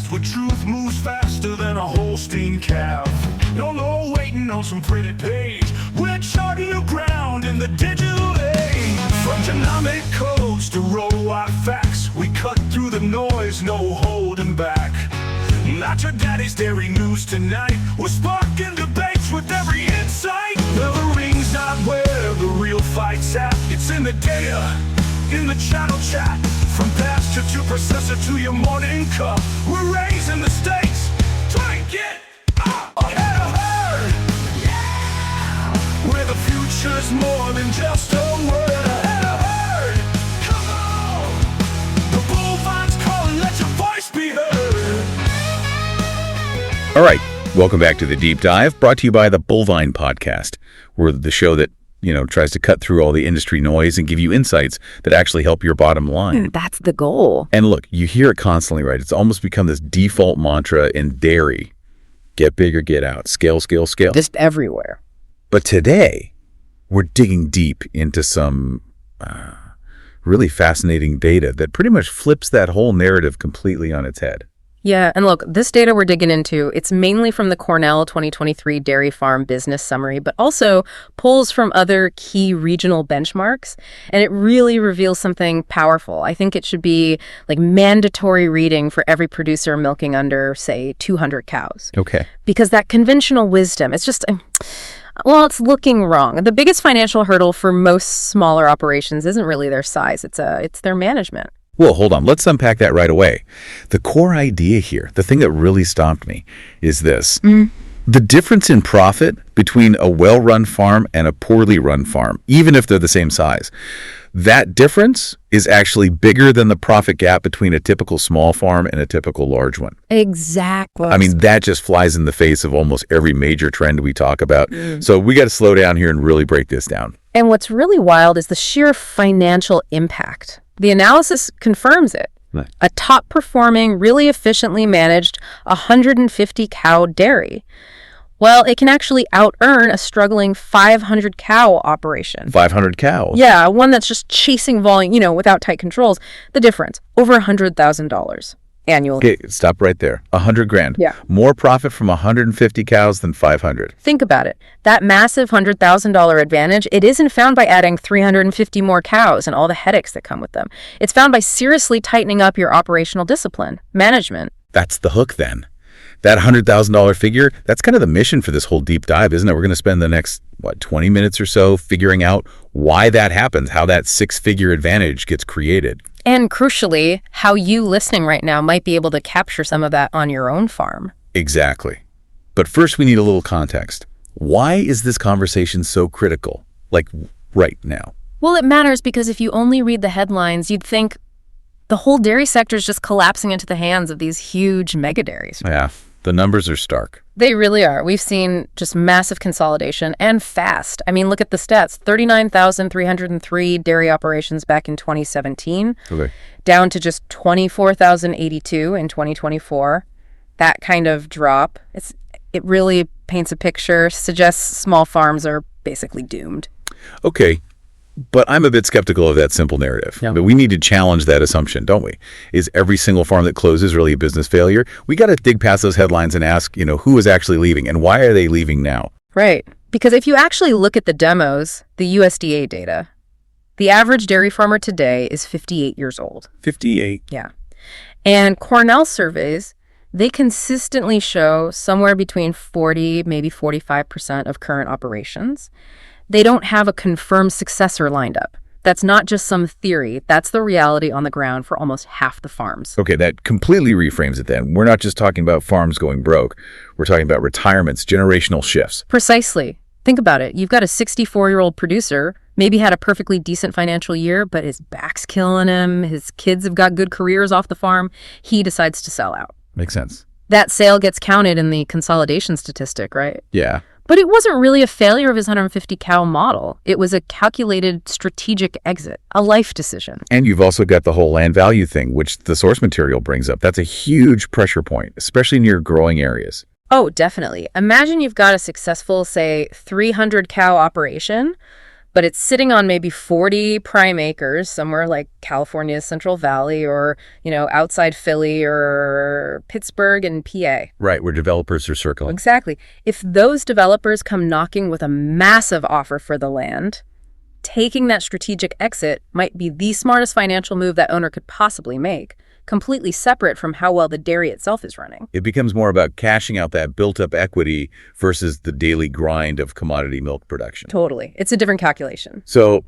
fast, where truth moves faster than a Holstein calf. No waiting on some pretty page. We're charting new ground in the digital age. From dynamic codes to robotic facts, we cut through the noise, no holding back. Not your daddy's dairy news tonight. We're sparking debates with every insight. The ring's not where the real fight's at. It's in the data, in the channel chat. From pasture to processor to your morning cup, we're raising the stakes. Try and get ahead of herd. Yeah! Where the future's more than just a word. Ahead of herd. Come on! The bullvine's calling, let your voice be heard. All right, welcome back to The Deep Dive, brought to you by the Bullvine Podcast. We're the show that tries to cut through all the industry noise and give you insights that actually help your bottom line. That's the goal. And look, you hear it constantly, right? It's almost become this default mantra in dairy. Get big or get out. Scale, scale, scale. Just everywhere. But today, we're digging deep into some really fascinating data that pretty much flips that whole narrative completely on its head. Yeah, and look, this data we're digging into, it's mainly from the Cornell 2023 Dairy Farm Business Summary, but also pulls from other key regional benchmarks, and it really reveals something powerful. I think it should be like mandatory reading for every producer milking under, say, 200 cows. Okay. Because that conventional wisdom, it's just... Well, it's looking wrong. The biggest financial hurdle for most smaller operations isn't really their size, it's their management. Well, hold on. Let's unpack that right away. The core idea here, the thing that really stomped me, is this. The difference in profit between a well-run farm and a poorly run farm, even if they're the same size, that difference is actually bigger than the profit gap between a typical small farm and a typical large one. Exactly. I mean, that just flies in the face of almost every major trend we talk about. So we got to slow down here and really break this down. And what's really wild is the sheer financial impact. The analysis confirms it. Right. A top-performing, really efficiently managed 150-cow dairy. Well, it can actually out-earn a struggling 500-cow operation. 500 cows? Yeah, one that's just chasing volume, without tight controls. The difference, over $100,000 annually. Okay, stop right there. $100,000. Yeah. More profit from 150 cows than 500. Think about it. That massive $100,000 advantage, it isn't found by adding 350 more cows and all the headaches that come with them. It's found by seriously tightening up your operational discipline, management. That's the hook then. That $100,000 figure, that's kind of the mission for this whole deep dive, isn't it? We're going to spend the next, 20 minutes or so figuring out why that happens, how that six-figure advantage gets created. And crucially, how you listening right now might be able to capture some of that on your own farm. Exactly. But first, we need a little context. Why is this conversation so critical, like right now? Well, it matters because if you only read the headlines, you'd think the whole dairy sector is just collapsing into the hands of these huge mega dairies. Yeah, the numbers are stark. They really are. We've seen just massive consolidation and fast. I mean, look at the stats. 39,303 dairy operations back in 2017, Okay. down to just 24,082 in 2024. That kind of drop, it really paints a picture, suggests small farms are basically doomed. Okay, but I'm a bit skeptical of that simple narrative. Yeah. But we need to challenge that assumption, don't we? Is every single farm that closes really a business failure? We got to dig past those headlines and ask, who is actually leaving and why are they leaving now? Right. Because if you actually look at the demos, the USDA data, the average dairy farmer today is 58 years old. 58. Yeah. And Cornell surveys, they consistently show somewhere between 40, maybe 45% of current operations. They don't have a confirmed successor lined up. That's not just some theory. That's the reality on the ground for almost half the farms. Okay, that completely reframes it then. We're not just talking about farms going broke. We're talking about retirements, generational shifts. Precisely. Think about it. You've got a 64-year-old producer, maybe had a perfectly decent financial year, but his back's killing him. His kids have got good careers off the farm. He decides to sell out. Makes sense. That sale gets counted in the consolidation statistic, right? Yeah. But it wasn't really a failure of his 150-cow model. It was a calculated strategic exit, a life decision. And you've also got the whole land value thing, which the source material brings up. That's a huge pressure point, especially near growing areas. Oh, definitely. Imagine you've got a successful, say, 300-cow operation, but it's sitting on maybe 40 prime acres somewhere like California's Central Valley or, outside Philly or Pittsburgh and PA. Right, where developers are circling. Exactly. If those developers come knocking with a massive offer for the land, taking that strategic exit might be the smartest financial move that owner could possibly make, completely separate from how well the dairy itself is running. It becomes more about cashing out that built-up equity versus the daily grind of commodity milk production. Totally. It's a different calculation. So,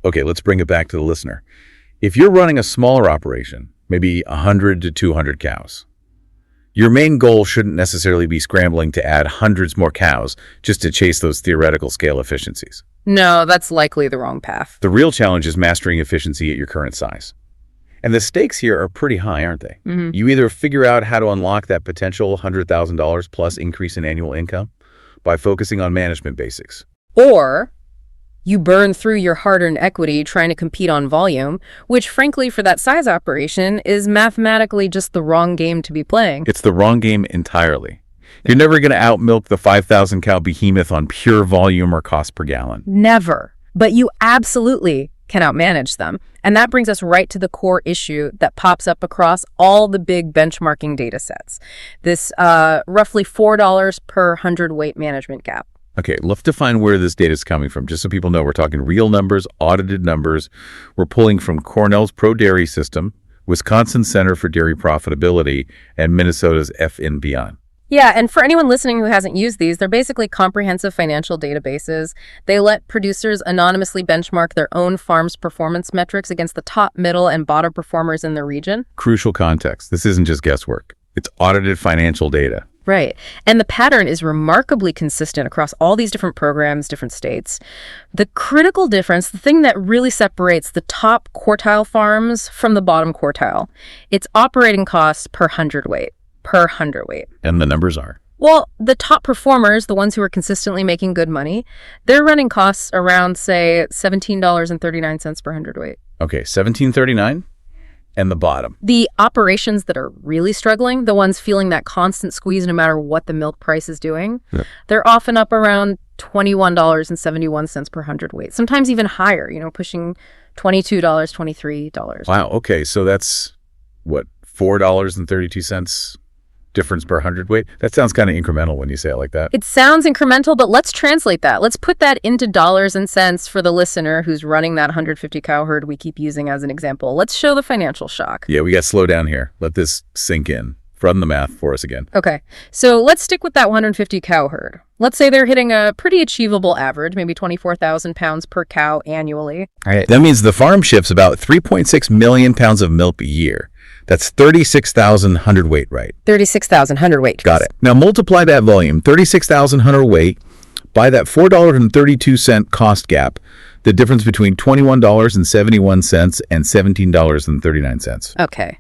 okay, let's bring it back to the listener. If you're running a smaller operation, maybe 100 to 200 cows, your main goal shouldn't necessarily be scrambling to add hundreds more cows just to chase those theoretical scale efficiencies. No, that's likely the wrong path. The real challenge is mastering efficiency at your current size. And the stakes here are pretty high, aren't they? Mm-hmm. You either figure out how to unlock that potential $100,000 plus increase in annual income by focusing on management basics. Or you burn through your hard-earned equity trying to compete on volume, which frankly for that size operation is mathematically just the wrong game to be playing. It's the wrong game entirely. You're never going to outmilk the 5,000 cow behemoth on pure volume or cost per gallon. Never. But you absolutely can outmanage them. And that brings us right to the core issue that pops up across all the big benchmarking data sets. This roughly $4 per hundredweight management gap. Okay, let's define where this data is coming from, just so people know. We're talking real numbers, audited numbers. We're pulling from Cornell's Pro-Dairy system, Wisconsin's Center for Dairy Profitability, and Minnesota's FNBeyond. Yeah, and for anyone listening who hasn't used these, they're basically comprehensive financial databases. They let producers anonymously benchmark their own farm's performance metrics against the top, middle, and bottom performers in the region. Crucial context. This isn't just guesswork. It's audited financial data. Right. And the pattern is remarkably consistent across all these different programs, different states. The critical difference, the thing that really separates the top quartile farms from the bottom quartile, it's operating costs per hundredweight. And the numbers are? Well, the top performers, the ones who are consistently making good money, they're running costs around, say, $17.39 per hundredweight. Okay, $17.39. And the bottom? The operations that are really struggling, the ones feeling that constant squeeze no matter what the milk price is doing, they're often up around $21.71 per hundredweight, sometimes even higher, pushing $22, $23. Wow, okay, so that's, what, $4.32 difference per hundredweight? That sounds kind of incremental when you say it like that. It sounds incremental, but let's translate that. Let's put that into dollars and cents for the listener who's running that 150 cow herd we keep using as an example. Let's show the financial shock. Yeah, we got to slow down here. Let this sink in. Run the math for us again. Okay, so let's stick with that 150 cow herd. Let's say they're hitting a pretty achievable average, maybe 24,000 pounds per cow annually. All right. That means the farm ships about 3.6 million pounds of milk a year. That's 36,000 hundredweight, right? 36,000 hundredweight. Got it. Now multiply that volume, 36,000 hundredweight, by that $4.32 cost gap, the difference between $21.71 and $17.39. Okay.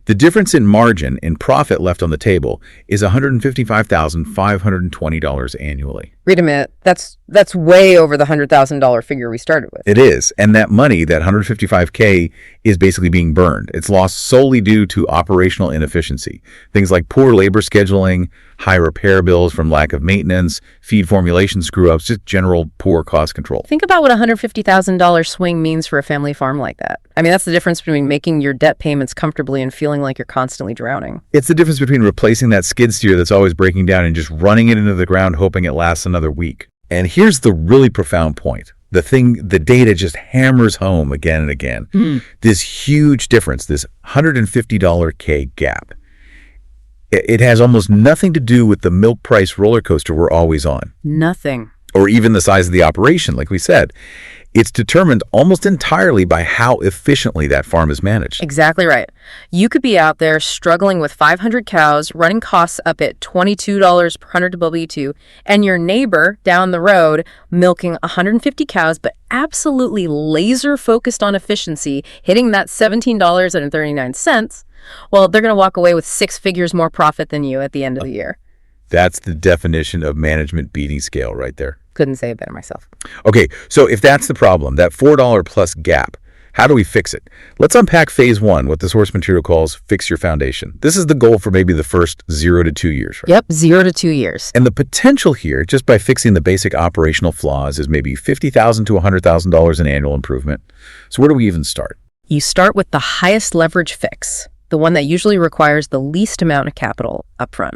The difference in margin, in profit left on the table, is $155,520 annually. Wait a minute. That's way over the $100,000 figure we started with. It is. And that money, that $155K, is basically being burned. It's lost solely due to operational inefficiency. Things like poor labor scheduling, high repair bills from lack of maintenance, feed formulation screw-ups, just general poor cost control. Think about what a $150,000 swing means for a family farm like that. I mean, that's the difference between making your debt payments comfortably and feeling like you're constantly drowning. It's the difference between replacing that skid steer that's always breaking down and just running it into the ground hoping it lasts another week. And here's the really profound point. The thing, the data just hammers home again and again. This huge difference, this $150 K gap. It has almost nothing to do with the milk price roller coaster we're always on. Nothing. Or even the size of the operation, like we said. It's determined almost entirely by how efficiently that farm is managed. Exactly right. You could be out there struggling with 500 cows, running costs up at $22 per hundred W2, and your neighbor down the road milking 150 cows, but absolutely laser focused on efficiency, hitting that $17.39. Well, they're going to walk away with 6 figures more profit than you at the end of the year. That's the definition of management beating scale right there. Couldn't say it better myself. Okay, so if that's the problem, that $4 plus gap, How do we fix it? Let's unpack phase 1, what the source material calls fix your foundation. This is the goal for maybe the first 0 to 2 years, right? Yep, 0 to 2 years. And the potential here, just by fixing the basic operational flaws, is maybe $50,000 to $100,000 in annual improvement. So where do we even start? You start with the highest leverage fix, the one that usually requires the least amount of capital upfront: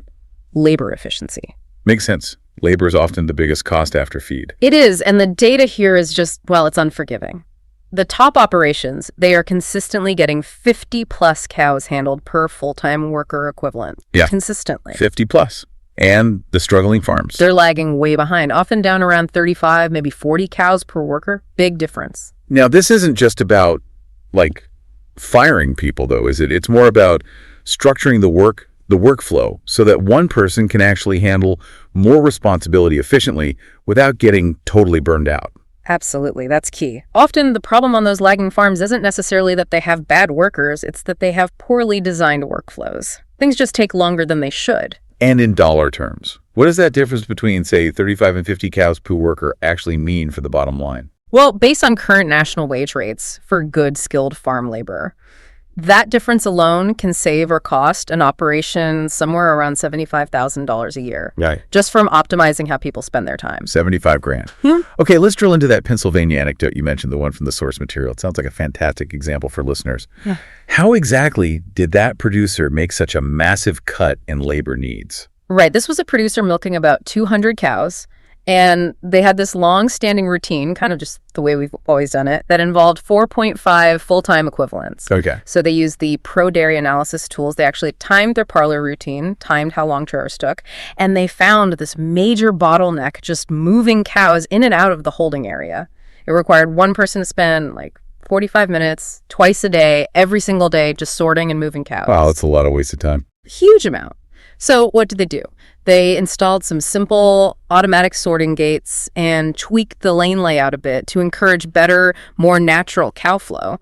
labor efficiency. Makes sense. Labor is often the biggest cost after feed. It is, and the data here is just, well, it's unforgiving. The top operations, they are consistently getting 50 plus cows handled per full-time worker equivalent. Yeah. Consistently. 50 plus. And the struggling farms. They're lagging way behind, often down around 35, maybe 40 cows per worker. Big difference. Now, this isn't just about, like, firing people, though, is it? It's more about structuring the workflow, so that one person can actually handle more responsibility efficiently without getting totally burned out. Absolutely, that's key. Often the problem on those lagging farms isn't necessarily that they have bad workers, it's that they have poorly designed workflows. Things just take longer than they should. And in dollar terms, what does that difference between, say, 35 and 50 cows per worker actually mean for the bottom line? Well, based on current national wage rates for good, skilled farm labor, that difference alone can save or cost an operation somewhere around $75,000 a year. Right. Just from optimizing how people spend their time. 75 grand. Hmm. Okay, let's drill into that Pennsylvania anecdote you mentioned, the one from the source material. It sounds like a fantastic example for listeners. Yeah. How exactly did that producer make such a massive cut in labor needs? Right. This was a producer milking about 200 cows. And they had this long-standing routine, kind of just the way we've always done it, that involved 4.5 full-time equivalents. Okay. So they used the Pro-Dairy analysis tools. They actually timed their parlor routine, timed how long chores took, and they found this major bottleneck just moving cows in and out of the holding area. It required one person to spend like 45 minutes, twice a day, every single day, just sorting and moving cows. Wow, that's a lot of wasted time. Huge amount. So what did they do? They installed some simple automatic sorting gates and tweaked the lane layout a bit to encourage better, more natural cow flow.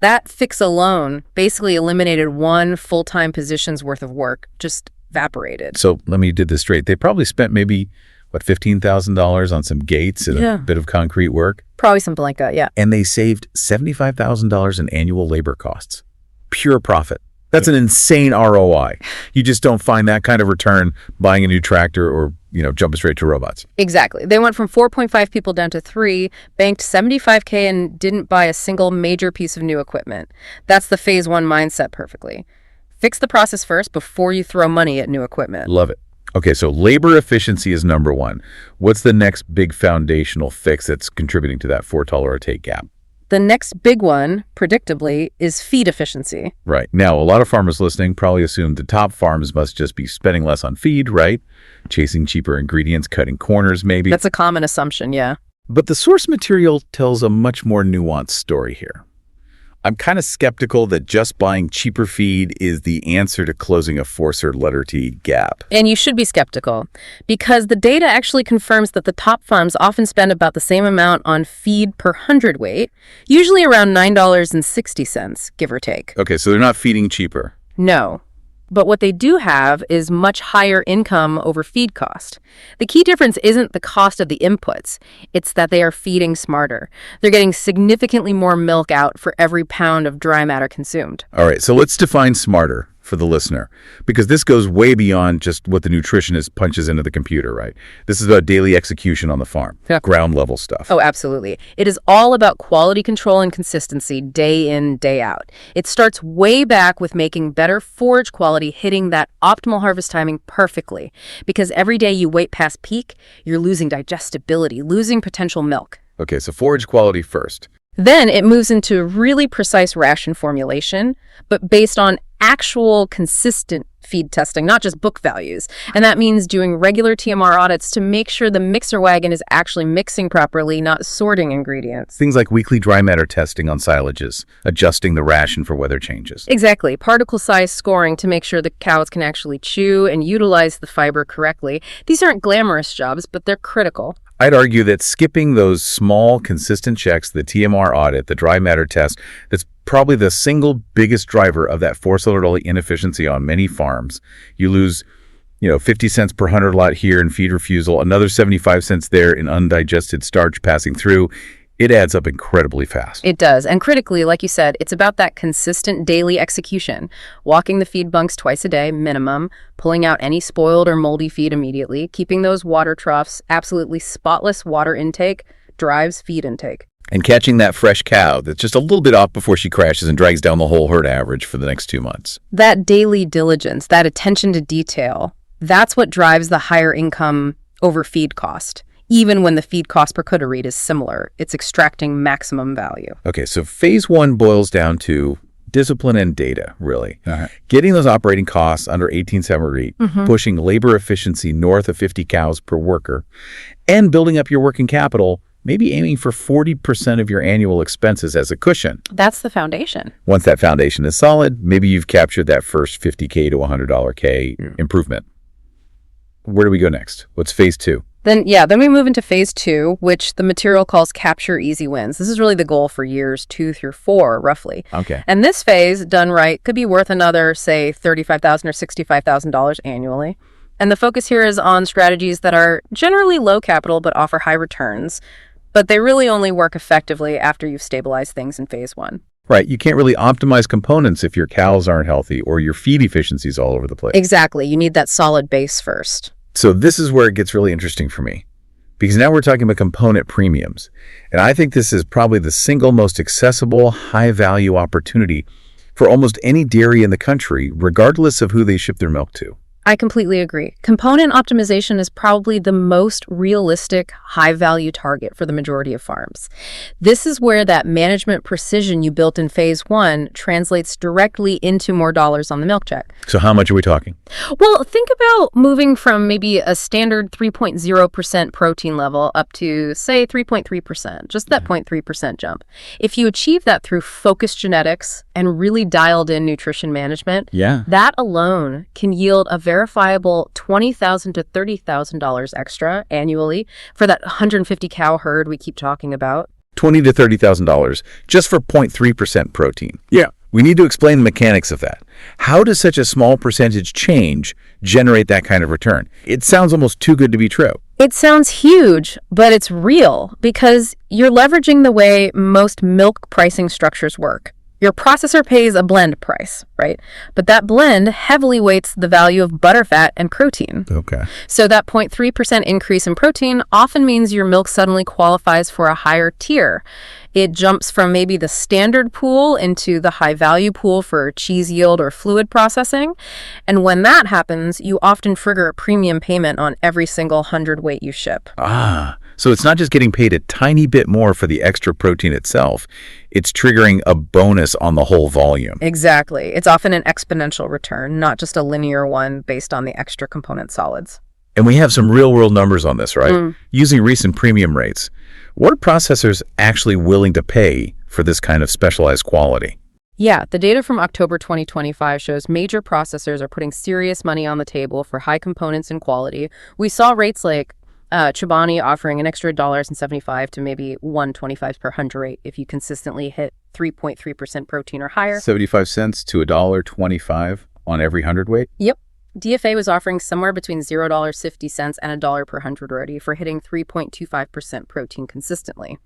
That fix alone basically eliminated one full-time position's worth of work, just evaporated. So let me get this straight. They probably spent maybe, $15,000 on some gates and a bit of concrete work? Probably something like that, yeah. And they saved $75,000 in annual labor costs. Pure profit. That's an insane ROI. You just don't find that kind of return buying a new tractor or, jumping straight to robots. Exactly. They went from 4.5 people down to 3, banked $75K, and didn't buy a single major piece of new equipment. That's the phase 1 mindset perfectly. Fix the process first before you throw money at new equipment. Love it. Okay, so labor efficiency is number 1. What's the next big foundational fix that's contributing to that $4 gap? The next big one, predictably, is feed efficiency. Right. Now, a lot of farmers listening probably assume the top farms must just be spending less on feed, right? Chasing cheaper ingredients, cutting corners, maybe. That's a common assumption, yeah. But the source material tells a much more nuanced story here. I'm kind of skeptical that just buying cheaper feed is the answer to closing a force or letter T gap. And you should be skeptical, because the data actually confirms that the top farms often spend about the same amount on feed per hundredweight, usually around $9.60, give or take. Okay, so they're not feeding cheaper. No. But what they do have is much higher income over feed cost. The key difference isn't the cost of the inputs. It's that they are feeding smarter. They're getting significantly more milk out for every pound of dry matter consumed. All right, so let's define smarter for the listener, because this goes way beyond just what the nutritionist punches into the computer, right? This is about daily execution on the farm, ground level stuff. Oh, absolutely. It is all about quality control and consistency day in, day out. It starts way back with making better forage quality, hitting that optimal harvest timing perfectly. Because every day you wait past peak, you're losing digestibility, losing potential milk. Okay, so forage quality first. Then it moves into really precise ration formulation, but based on actual consistent feed testing, not just book values. And that means doing regular TMR audits to make sure the mixer wagon is actually mixing properly, not sorting ingredients. Things like weekly dry matter testing on silages, adjusting the ration for weather changes. Exactly. Particle size scoring to make sure the cows can actually chew and utilize the fiber correctly. These aren't glamorous jobs, but they're critical. I'd argue that skipping those small, consistent checks, the TMR audit, the dry matter test, that's probably the single biggest driver of that $4 inefficiency on many farms. You lose, 50 cents per 100 lot here in feed refusal, another 75 cents there in undigested starch passing through. It adds up incredibly fast. It does. And critically, like you said, it's about that consistent daily execution. Walking the feed bunks twice a day, minimum, pulling out any spoiled or moldy feed immediately, keeping those water troughs absolutely spotless water intake drives feed intake. And catching that fresh cow that's just a little bit off before she crashes and drags down the whole herd average for the next 2 months. That daily diligence, that attention to detail, that's what drives the higher income over feed cost. Even when the feed cost per coulter read is similar, it's extracting maximum value. Okay, so phase 1 boils down to discipline and data, really. Getting those operating costs under 18.7, pushing labor efficiency north of 50 cows per worker, and building up your working capital, maybe aiming for 40% of your annual expenses as a cushion. That's the foundation. Once that foundation is solid, maybe you've captured that first $50K to $100K improvement. Where do we go next? What's phase 2? Then we move into phase 2, which the material calls capture easy wins. This is really the goal for years 2 through 4, roughly. Okay. And this phase, done right, could be worth another, say, $35,000 or $65,000 annually. And the focus here is on strategies that are generally low capital but offer high returns. But they really only work effectively after you've stabilized things in phase 1. Right. You can't really optimize components if your cows aren't healthy or your feed efficiency is all over the place. Exactly. You need that solid base first. So this is where it gets really interesting for me, because now we're talking about component premiums. And I think this is probably the single most accessible, high-value opportunity for almost any dairy in the country, regardless of who they ship their milk to. I completely agree. Component optimization is probably the most realistic, high-value target for the majority of farms. This is where that management precision you built in phase 1 translates directly into more dollars on the milk check. So how much are we talking? Well, think about moving from maybe a standard 3.0% protein level up to, say, 3.3%, just that 0.3% jump. If you achieve that through focused genetics and really dialed in nutrition management, that alone can yield a verifiable $20,000 to $30,000 extra annually for that 150 cow herd we keep talking about. $20,000 to $30,000 just for 0.3% protein. Yeah. We need to explain the mechanics of that. How does such a small percentage change generate that kind of return? It sounds almost too good to be true. It sounds huge, but it's real because you're leveraging the way most milk pricing structures work. Your processor pays a blend price, right? But that blend heavily weights the value of butterfat and protein. Okay. So that 0.3% increase in protein often means your milk suddenly qualifies for a higher tier. It jumps from maybe the standard pool into the high value pool for cheese yield or fluid processing. And when that happens, you often trigger a premium payment on every single hundredweight you ship. So it's not just getting paid a tiny bit more for the extra protein itself. It's triggering a bonus on the whole volume. Exactly. It's often an exponential return, not just a linear one based on the extra component solids. And we have some real-world numbers on this, right? Using recent premium rates. What are processors actually willing to pay for this kind of specialized quality? Yeah, the data from October 2025 shows major processors are putting serious money on the table for high components and quality. We saw rates like Chobani offering an extra $1.75 to maybe $1.25 per hundredweight if you consistently hit 3.3% protein or higher. 75 cents to $1.25 on every hundredweight? Yep. DFA was offering somewhere between $0.50 and $1 per hundredweight for hitting 3.25% protein consistently.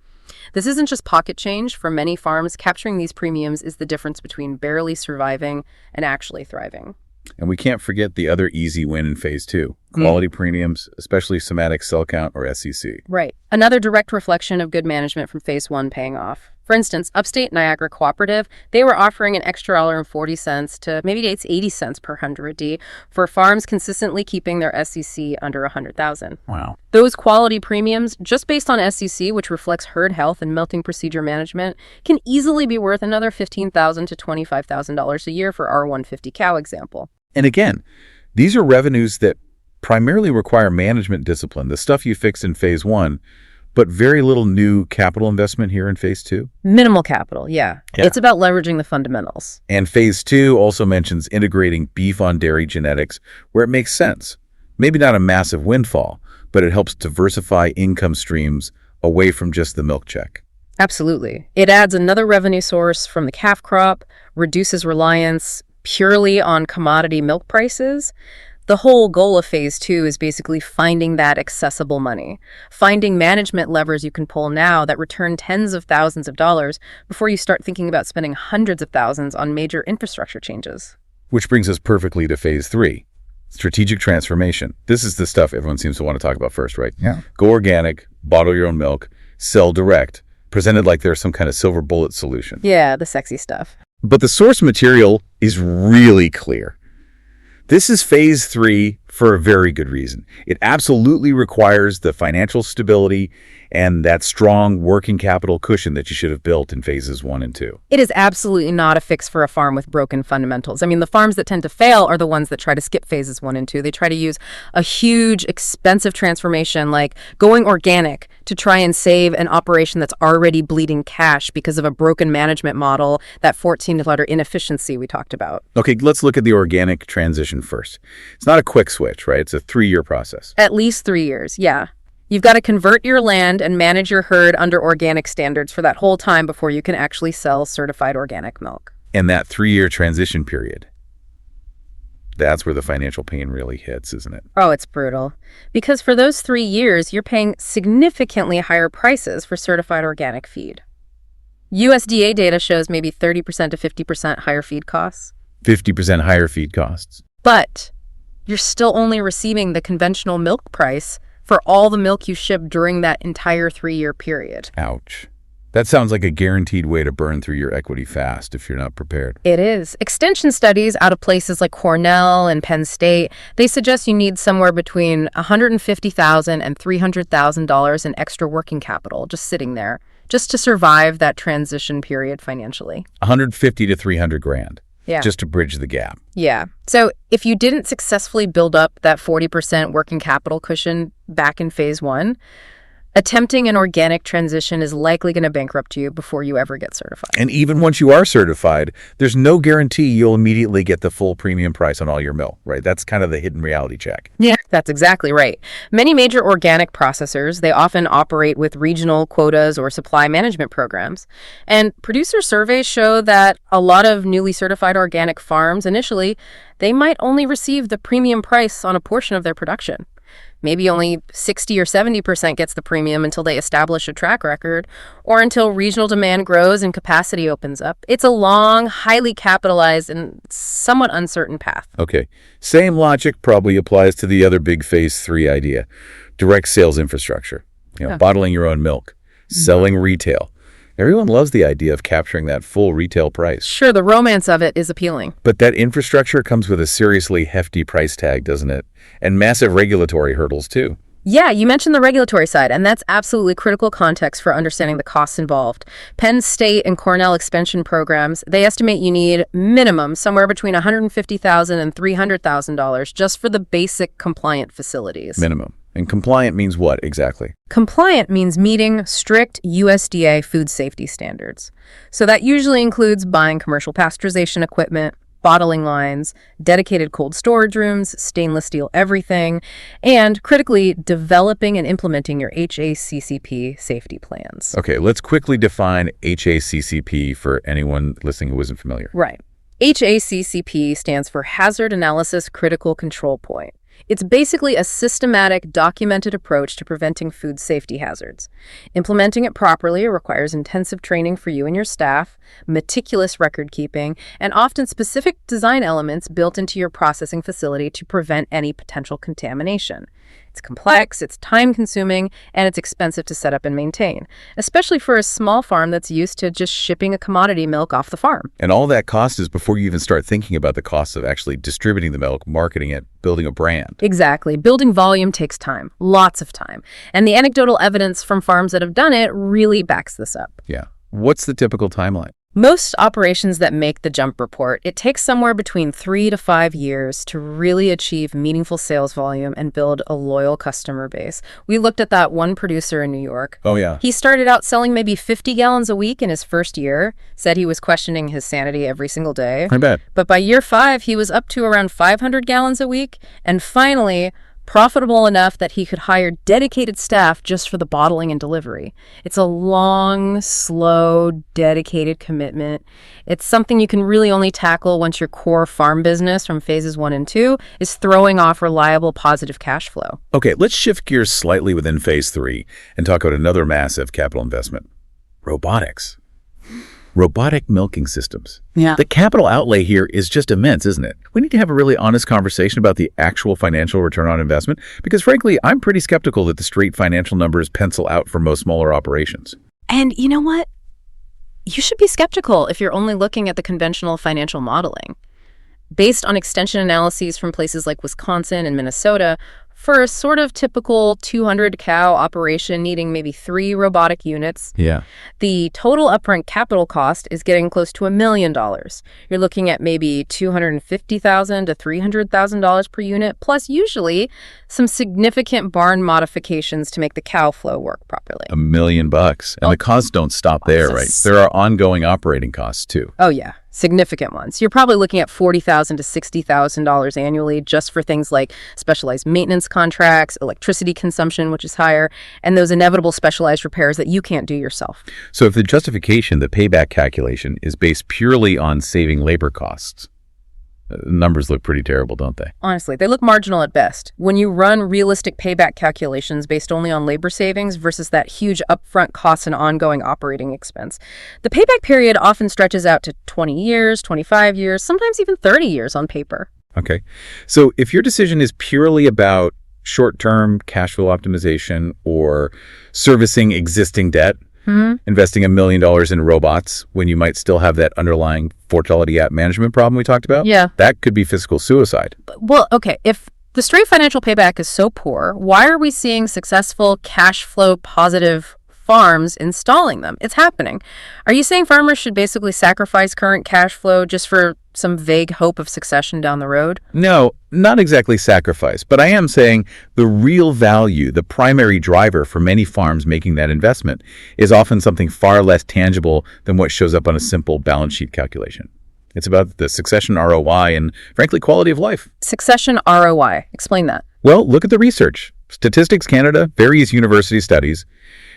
This isn't just pocket change. For many farms, capturing these premiums is the difference between barely surviving and actually thriving. And we can't forget the other easy win in phase 2, quality premiums, especially somatic cell count or SCC. Right. Another direct reflection of good management from phase 1 paying off. For instance, Upstate Niagara Cooperative, they were offering an extra $1.40 to maybe it's 80 cents per hundred D for farms consistently keeping their SCC under 100,000. Wow. Those quality premiums, just based on SCC, which reflects herd health and milking procedure management, can easily be worth another $15,000 to $25,000 a year for our 150 cow example. And again, these are revenues that primarily require management discipline, the stuff you fixed in phase 1, but very little new capital investment here in phase 2? Minimal capital, yeah. It's about leveraging the fundamentals. And phase 2 also mentions integrating beef on dairy genetics where it makes sense. Maybe not a massive windfall, but it helps diversify income streams away from just the milk check. Absolutely. It adds another revenue source from the calf crop, reduces reliance purely on commodity milk prices. The whole goal of phase 2 is basically finding that accessible money, finding management levers you can pull now that return tens of thousands of dollars before you start thinking about spending hundreds of thousands on major infrastructure changes. Which brings us perfectly to phase 3, strategic transformation. This is the stuff everyone seems to want to talk about first, right? Yeah. Go organic, bottle your own milk, sell direct, presented like there's some kind of silver bullet solution. Yeah, the sexy stuff. But the source material is really clear. This is phase 3 for a very good reason. It absolutely requires the financial stability and that strong working capital cushion that you should have built in phases 1 and 2. It is absolutely not a fix for a farm with broken fundamentals. I mean, the farms that tend to fail are the ones that try to skip phases 1 and 2. They try to use a huge, expensive transformation like going organic to try and save an operation that's already bleeding cash because of a broken management model, that 14-letter inefficiency we talked about. Okay, let's look at the organic transition first. It's not a quick switch, right? It's a 3-year process. At least 3 years, yeah. You've got to convert your land and manage your herd under organic standards for that whole time before you can actually sell certified organic milk. And that 3-year transition period, that's where the financial pain really hits, isn't it? Oh, it's brutal. Because for those 3 years, you're paying significantly higher prices for certified organic feed. USDA data shows maybe 30% to 50% higher feed costs. 50% higher feed costs. But you're still only receiving the conventional milk price for all the milk you ship during that entire 3-year period. Ouch. That sounds like a guaranteed way to burn through your equity fast if you're not prepared. It is. Extension studies out of places like Cornell and Penn State, they suggest you need somewhere between $150,000 and $300,000 in extra working capital just sitting there, just to survive that transition period financially. 150 to 300 grand. Yeah. Just to bridge the gap. Yeah. So if you didn't successfully build up that 40% working capital cushion back in phase 1, attempting an organic transition is likely going to bankrupt you before you ever get certified. And even once you are certified, there's no guarantee you'll immediately get the full premium price on all your milk, right? That's kind of the hidden reality check. Yeah, that's exactly right. Many major organic processors, they often operate with regional quotas or supply management programs. And producer surveys show that a lot of newly certified organic farms, initially, they might only receive the premium price on a portion of their production. Maybe only 60 or 70% gets the premium until they establish a track record or until regional demand grows and capacity opens up. It's a long, highly capitalized, and somewhat uncertain path. Okay. Same logic probably applies to the other big phase 3 idea. Direct sales infrastructure. Bottling your own milk. Selling retail. Everyone loves the idea of capturing that full retail price. Sure, the romance of it is appealing. But that infrastructure comes with a seriously hefty price tag, doesn't it? And massive regulatory hurdles, too. Yeah, you mentioned the regulatory side, and that's absolutely critical context for understanding the costs involved. Penn State and Cornell expansion programs, they estimate you need minimum somewhere between $150,000 and $300,000 just for the basic compliant facilities. Minimum. And compliant means what exactly? Compliant means meeting strict USDA food safety standards. So that usually includes buying commercial pasteurization equipment, bottling lines, dedicated cold storage rooms, stainless steel everything, and critically, developing and implementing your HACCP safety plans. Okay, let's quickly define HACCP for anyone listening who isn't familiar. Right. HACCP stands for Hazard Analysis Critical Control Point. It's basically a systematic, documented approach to preventing food safety hazards. Implementing it properly requires intensive training for you and your staff, meticulous record keeping, and often specific design elements built into your processing facility to prevent any potential contamination. It's complex, it's time-consuming, and it's expensive to set up and maintain, especially for a small farm that's used to just shipping a commodity milk off the farm. And all that cost is before you even start thinking about the costs of actually distributing the milk, marketing it, building a brand. Exactly. Building volume takes time, lots of time. And the anecdotal evidence from farms that have done it really backs this up. Yeah. What's the typical timeline? Most operations that make the jump report, it takes somewhere between 3 to 5 years to really achieve meaningful sales volume and build a loyal customer base. We looked at that one producer in New York. Oh, yeah. He started out selling maybe 50 gallons a week in his first year, said he was questioning his sanity every single day. I bet. But by year 5, he was up to around 500 gallons a week. And finally, profitable enough that he could hire dedicated staff just for the bottling and delivery. It's a long, slow, dedicated commitment. It's something you can really only tackle once your core farm business from phases 1 and 2 is throwing off reliable, positive cash flow. Okay, let's shift gears slightly within phase 3 and talk about another massive capital investment: robotics. Robotic milking systems. Yeah. The capital outlay here is just immense, isn't it? We need to have a really honest conversation about the actual financial return on investment, because frankly, I'm pretty skeptical that the straight financial numbers pencil out for most smaller operations. And you know what? You should be skeptical if you're only looking at the conventional financial modeling. Based on extension analyses from places like Wisconsin and Minnesota, for a sort of typical 200-cow operation needing maybe 3 robotic units, Yeah. the total upfront capital cost is getting close to $1 million. You're looking at maybe $250,000 to $300,000 per unit, plus usually some significant barn modifications to make the cow flow work properly. $1 million. And the costs don't stop there, right? There are ongoing operating costs too. Oh, yeah. Significant ones. You're probably looking at $40,000 to $60,000 annually just for things like specialized maintenance contracts, electricity consumption, which is higher, and those inevitable specialized repairs that you can't do yourself. So if the justification, the payback calculation, is based purely on saving labor costs, numbers look pretty terrible, don't they? Honestly, they look marginal at best. When you run realistic payback calculations based only on labor savings versus that huge upfront cost and ongoing operating expense, the payback period often stretches out to 20 years, 25 years, sometimes even 30 years on paper. Okay. So if your decision is purely about short-term cash flow optimization or servicing existing debt, investing $1 million in robots when you might still have that underlying fertility app management problem we talked about, Yeah. that could be fiscal suicide. Well, okay, if the straight financial payback is so poor, why are we seeing successful cash flow positive farms installing them? It's happening. Are you saying farmers should basically sacrifice current cash flow just for some vague hope of succession down the road? No, not exactly sacrifice, but I am saying the real value, the primary driver for many farms making that investment, is often something far less tangible than what shows up on a simple balance sheet calculation. It's about the succession ROI and, frankly, quality of life. Succession ROI. Explain that. Well, look at the research. Statistics Canada, various university studies,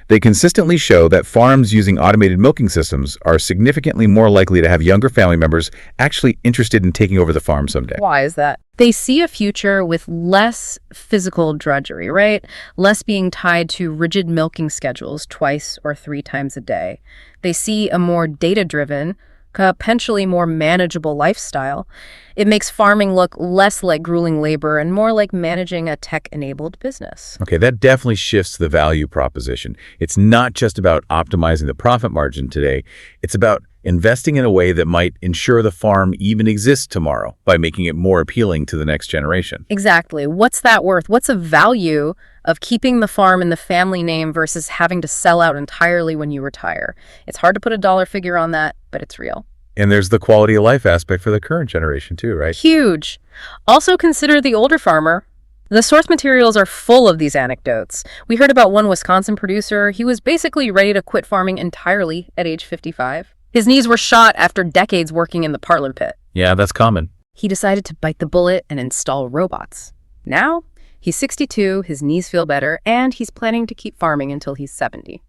they consistently show that farms using automated milking systems are significantly more likely to have younger family members actually interested in taking over the farm someday. Why is that? They see a future with less physical drudgery, right? Less being tied to rigid milking schedules twice or 3 times a day. They see a more data-driven, potentially more manageable lifestyle. It makes farming look less like grueling labor and more like managing a tech-enabled business. Okay, that definitely shifts the value proposition. It's not just about optimizing the profit margin today. It's about investing in a way that might ensure the farm even exists tomorrow by making it more appealing to the next generation. Exactly. What's that worth? What's a value of keeping the farm in the family name versus having to sell out entirely when you retire? It's hard to put a dollar figure on that, but it's real. And there's the quality of life aspect for the current generation too, right? Huge. Also consider the older farmer. The source materials are full of these anecdotes. We heard about one Wisconsin producer. He was basically ready to quit farming entirely at age 55. His knees were shot after decades working in the parlor pit. Yeah, that's common. He decided to bite the bullet and install robots. Now, he's 62, his knees feel better, and he's planning to keep farming until he's 70.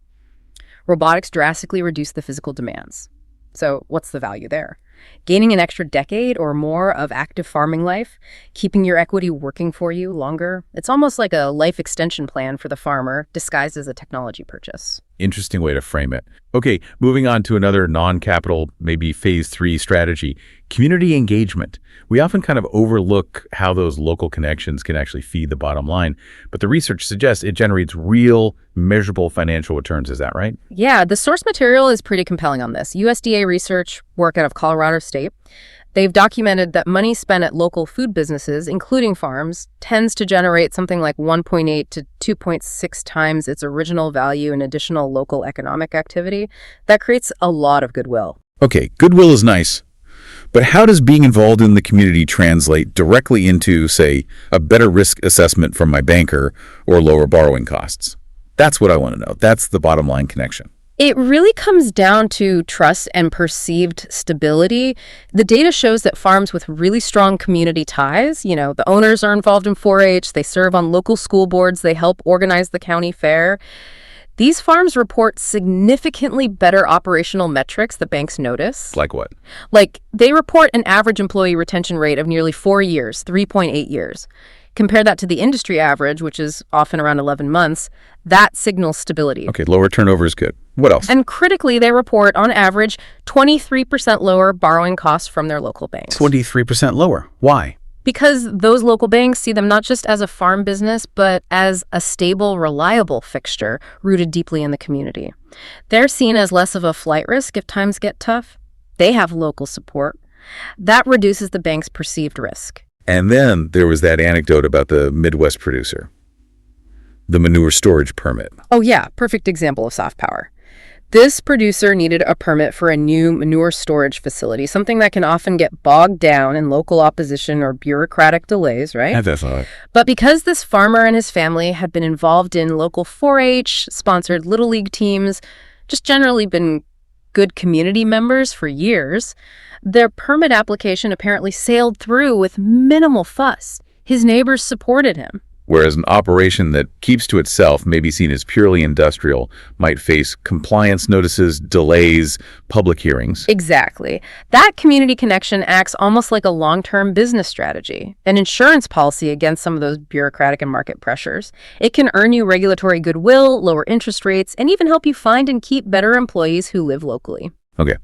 Robotics drastically reduce the physical demands. So what's the value there? Gaining an extra decade or more of active farming life, keeping your equity working for you longer. It's almost like a life extension plan for the farmer disguised as a technology purchase. Interesting way to frame it. Okay, moving on to another non-capital, maybe phase 3 strategy, community engagement. We often kind of overlook how those local connections can actually feed the bottom line, but the research suggests it generates real, measurable financial returns. Is that right? Yeah, the source material is pretty compelling on this. USDA research work out of Colorado State. They've documented that money spent at local food businesses, including farms, tends to generate something like 1.8 to 2.6 times its original value in additional local economic activity. That creates a lot of goodwill. Okay, goodwill is nice, but how does being involved in the community translate directly into, say, a better risk assessment from my banker or lower borrowing costs? That's what I want to know. That's the bottom line connection. It really comes down to trust and perceived stability. The data shows that farms with really strong community ties, the owners are involved in 4-H, they serve on local school boards, they help organize the county fair. These farms report significantly better operational metrics that banks notice. Like what? Like, they report an average employee retention rate of nearly 4 years, 3.8 years. Compare that to the industry average, which is often around 11 months. That signals stability. Okay, lower turnover is good. What else? And critically, they report, on average, 23% lower borrowing costs from their local banks. 23% lower. Why? Because those local banks see them not just as a farm business, but as a stable, reliable fixture rooted deeply in the community. They're seen as less of a flight risk if times get tough. They have local support. That reduces the bank's perceived risk. And then there was that anecdote about the Midwest producer, the manure storage permit. Oh yeah, perfect example of soft power. This producer needed a permit for a new manure storage facility, something that can often get bogged down in local opposition or bureaucratic delays, right? That's all right. But because this farmer and his family had been involved in local 4-H, sponsored Little League teams, just generally been good community members for years, their permit application apparently sailed through with minimal fuss. His neighbors supported him. Whereas an operation that keeps to itself, may be seen as purely industrial, might face compliance notices, delays, public hearings. Exactly. That community connection acts almost like a long-term business strategy, an insurance policy against some of those bureaucratic and market pressures. It can earn you regulatory goodwill, lower interest rates, and even help you find and keep better employees who live locally. Okay,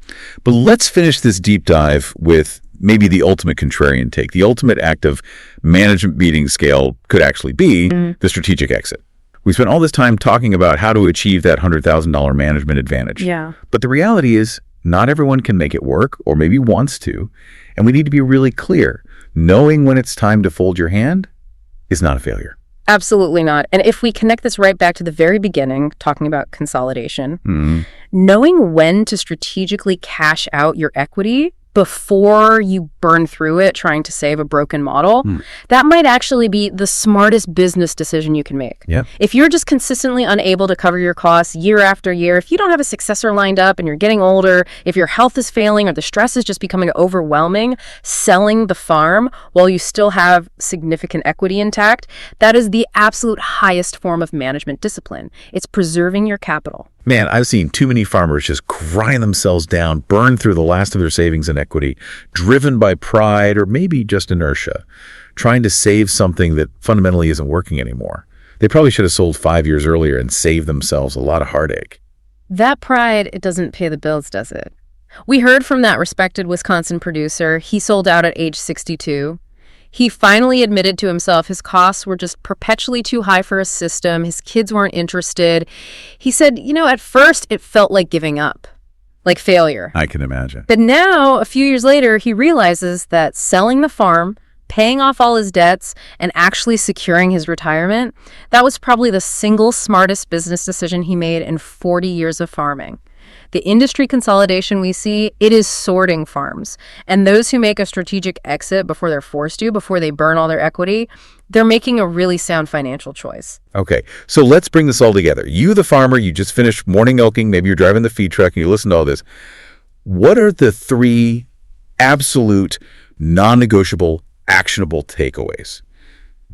but let's finish this deep dive with maybe the ultimate contrarian take. The ultimate act of management beating scale could actually be the strategic exit. We spent all this time talking about how to achieve that $100,000 management advantage. Yeah. But the reality is not everyone can make it work, or maybe wants to, and we need to be really clear. Knowing when it's time to fold your hand is not a failure. Absolutely not. And if we connect this right back to the very beginning, talking about consolidation, knowing when to strategically cash out your equity before you burn through it trying to save a broken model, that might actually be the smartest business decision you can make. Yep. If you're just consistently unable to cover your costs year after year, if you don't have a successor lined up and you're getting older, if your health is failing or the stress is just becoming overwhelming, selling the farm while you still have significant equity intact, that is the absolute highest form of management discipline. It's preserving your capital. Man, I've seen too many farmers just grind themselves down, burn through the last of their savings and equity, driven by pride or maybe just inertia, trying to save something that fundamentally isn't working anymore. They probably should have sold 5 years earlier and saved themselves a lot of heartache. That pride, it doesn't pay the bills, does it? We heard from that respected Wisconsin producer. He sold out at age 62. He finally admitted to himself his costs were just perpetually too high for his system. His kids weren't interested. He said, at first it felt like giving up, like failure. I can imagine. But now, a few years later, he realizes that selling the farm, paying off all his debts, and actually securing his retirement, that was probably the single smartest business decision he made in 40 years of farming. The industry consolidation we see, it is sorting farms. And those who make a strategic exit before they're forced to, before they burn all their equity, they're making a really sound financial choice. Okay, so let's bring this all together. You, the farmer, you just finished morning milking, maybe you're driving the feed truck and you listen to all this. What are the 3 absolute, non-negotiable, actionable takeaways?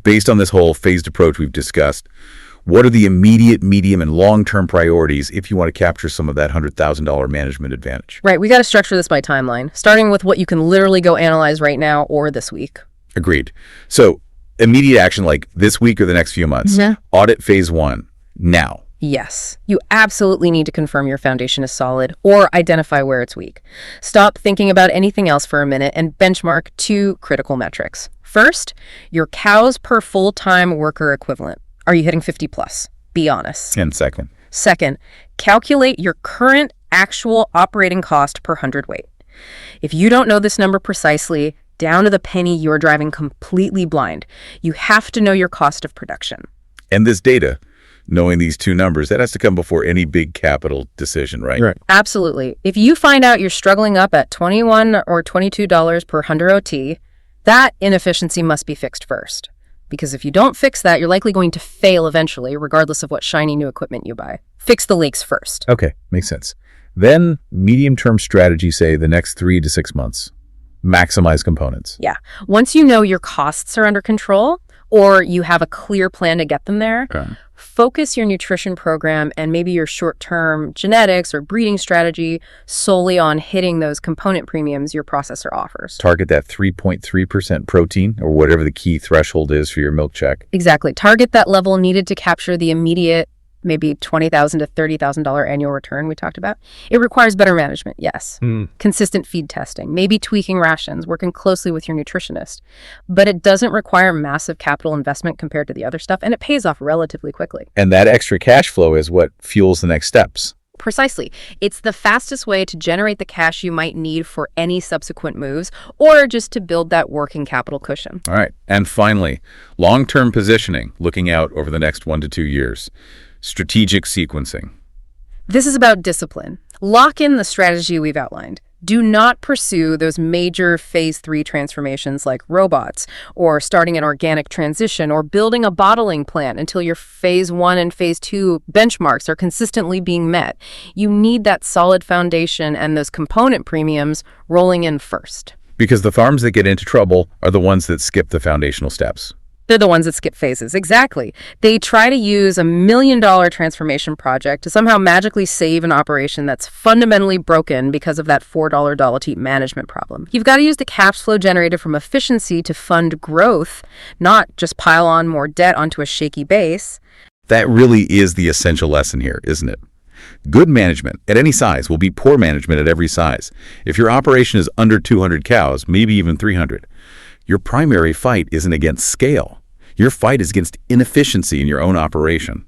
Based on this whole phased approach we've discussed, what are the immediate, medium, and long-term priorities if you want to capture some of that $100,000 management advantage? Right, we got to structure this by timeline, starting with what you can literally go analyze right now or this week. Agreed. So immediate action like this week or the next few months. Audit phase 1, now. Yes, you absolutely need to confirm your foundation is solid or identify where it's weak. Stop thinking about anything else for a minute and benchmark 2 critical metrics. First, your cows per full-time worker equivalent. Are you hitting 50 plus? Be honest. And second, calculate your current actual operating cost per hundredweight. If you don't know this number precisely, down to the penny, you're driving completely blind. You have to know your cost of production. And this data, knowing these 2 numbers, that has to come before any big capital decision, right? Right. Absolutely. If you find out you're struggling up at $21 or $22 per 100 OT, that inefficiency must be fixed first. Because if you don't fix that, you're likely going to fail eventually, regardless of what shiny new equipment you buy. Fix the leaks first. Okay, makes sense. Then medium-term strategy, say the next 3 to 6 months. Maximize components. Yeah. Once you know your costs are under control, or you have a clear plan to get them there, focus your nutrition program and maybe your short-term genetics or breeding strategy solely on hitting those component premiums your processor offers. Target that 3.3% protein or whatever the key threshold is for your milk check. Exactly. Target that level needed to capture the immediate maybe $20,000 to $30,000 annual return we talked about. It requires better management, yes. Consistent feed testing, maybe tweaking rations, working closely with your nutritionist. But it doesn't require massive capital investment compared to the other stuff, and it pays off relatively quickly. And that extra cash flow is what fuels the next steps. Precisely. It's the fastest way to generate the cash you might need for any subsequent moves, or just to build that working capital cushion. All right. And finally, long-term positioning, looking out over the next 1 to 2 years. Strategic sequencing. This is about discipline. Lock in the strategy we've outlined. Do not pursue those major phase 3 transformations like robots, or starting an organic transition, or building a bottling plant until your phase 1 and phase 2 benchmarks are consistently being met. You need that solid foundation and those component premiums rolling in first. Because the farms that get into trouble are the ones that skip the foundational steps. They're the ones that skip phases. Exactly. They try to use $1 million transformation project to somehow magically save an operation that's fundamentally broken because of that $4 dollar to eat management problem. You've got to use the cash flow generated from efficiency to fund growth, not just pile on more debt onto a shaky base. That really is the essential lesson here, isn't it? Good management at any size will beat poor management at every size. If your operation is under 200 cows, maybe even 300, your primary fight isn't against scale. Your fight is against inefficiency in your own operation.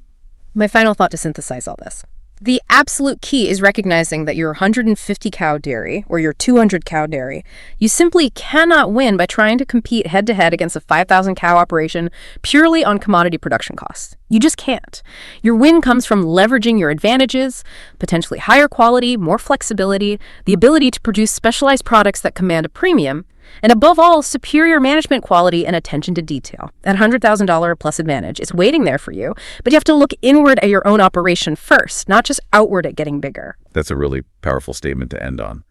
My final thought to synthesize all this. The absolute key is recognizing that your 150 cow dairy or your 200 cow dairy, you simply cannot win by trying to compete head to head against a 5,000 cow operation purely on commodity production costs. You just can't. Your win comes from leveraging your advantages, potentially higher quality, more flexibility, the ability to produce specialized products that command a premium, and above all, superior management quality and attention to detail. That $100,000 plus advantage is waiting there for you, but you have to look inward at your own operation first, not just outward at getting bigger. That's a really powerful statement to end on.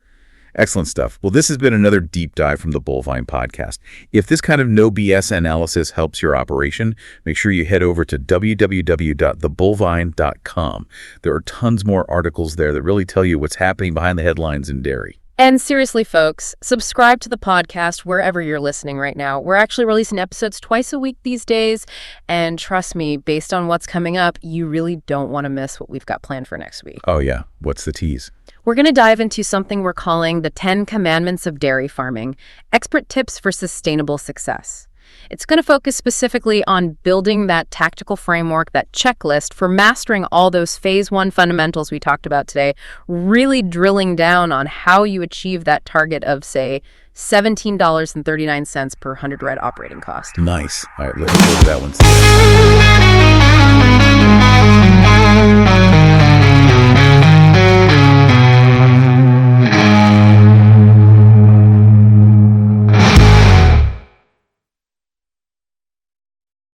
Excellent stuff. Well, this has been another deep dive from the Bullvine podcast. If this kind of no BS analysis helps your operation, make sure you head over to www.thebullvine.com. There are tons more articles there that really tell you what's happening behind the headlines in dairy. And seriously, folks, subscribe to the podcast wherever you're listening right now. We're actually releasing episodes twice a week these days. And trust me, based on what's coming up, you really don't want to miss what we've got planned for next week. Oh, yeah. What's the tease? We're going to dive into something we're calling the 10 Commandments of Dairy Farming, expert tips for sustainable success. It's going to focus specifically on building that tactical framework, that checklist for mastering all those phase 1 fundamentals we talked about today, really drilling down on how you achieve that target of, say, $17.39 per 100 head operating cost. Nice. All right, let's go to that one.